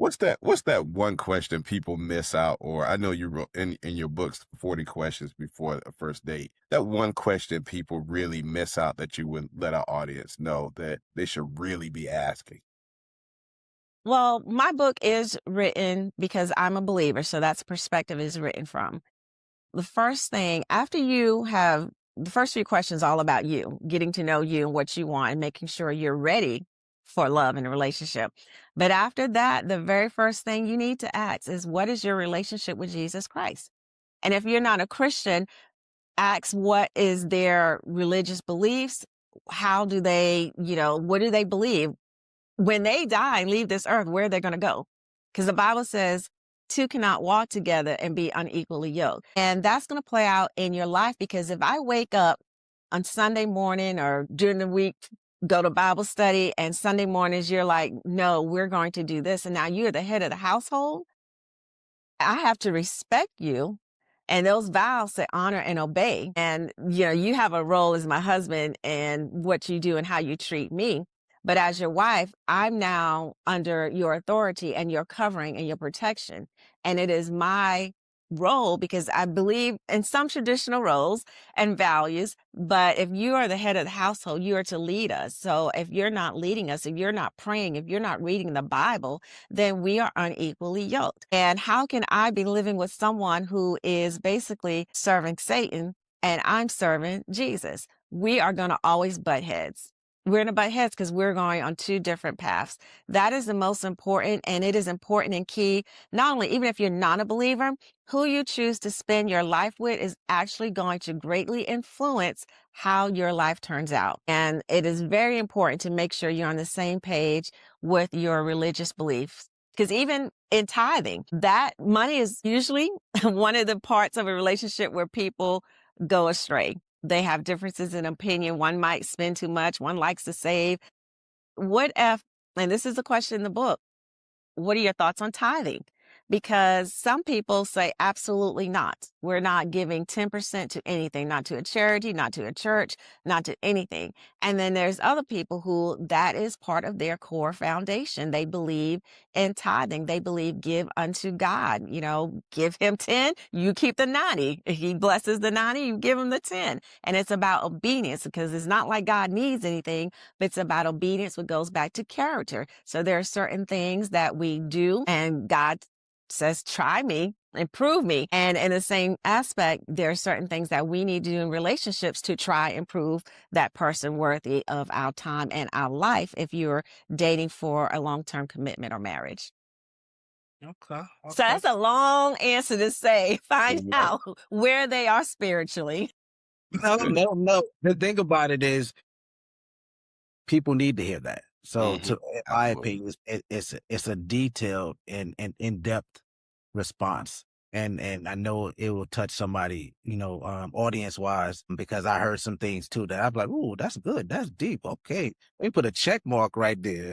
What's that one question people miss out? Or I know you wrote in your books 40 questions before a first date. That one question people really miss out that you would let our audience know that they should really be asking. Well, my book is written because I'm a believer, so that's perspective is written from. The first thing after you have the first few questions all about you, getting to know you and what you want and making sure you're ready for love and a relationship. But after that, the very first thing you need to ask is what is your relationship with Jesus Christ? And if you're not a Christian, ask what is their religious beliefs? How do they, what do they believe? When they die and leave this earth, where are they going to go? Because the Bible says two cannot walk together and be unequally yoked. And that's going to play out in your life because if I wake up on Sunday morning or during the week, go to Bible study, and Sunday mornings, you're like, no, we're going to do this. And now you're the head of the household. I have to respect you. And those vows say honor and obey. And, you have a role as my husband and what you do and how you treat me. But as your wife, I'm now under your authority and your covering and your protection. And it is my role because I believe in some traditional roles and values. But if you are the head of the household, you are to lead us. So if you're not leading us, if you're not praying, if you're not reading the Bible, then we are unequally yoked. And how can I be living with someone who is basically serving Satan and I'm serving Jesus? We are going to always butt heads. We're going to butt heads because we're going on two different paths. That is the most important. And it is important and key, not only even if you're not a believer, who you choose to spend your life with is actually going to greatly influence how your life turns out. And it is very important to make sure you're on the same page with your religious beliefs. Because even in tithing, that money is usually one of the parts of a relationship where people go astray. They have differences in opinion. One might spend too much. One likes to save. What if, and this is a question in the book, what are your thoughts on tithing? Because some people say absolutely not. We're not giving 10% to anything, not to a charity, not to a church, not to anything. And then there's other people who that is part of their core foundation. They believe in tithing. They believe give unto God, give him 10, you keep the 90. If he blesses the 90, you give him the 10. And it's about obedience because it's not like God needs anything, but it's about obedience, what goes back to character. So there are certain things that we do and God says, try me, improve me. And in the same aspect, there are certain things that we need to do in relationships to try and prove that person worthy of our time and our life if you're dating for a long-term commitment or marriage. Okay. So Okay. that's a long answer to say, find Yeah. out where they are spiritually. No, no, no. The thing about it is people need to hear that. So Hmm. to in my Absolutely. opinion, it's a detailed and in-depth response. And I know it will touch somebody, audience wise, because I heard some things too that I'm like, "Ooh, that's good. That's deep. Okay. Let me put a check mark right there."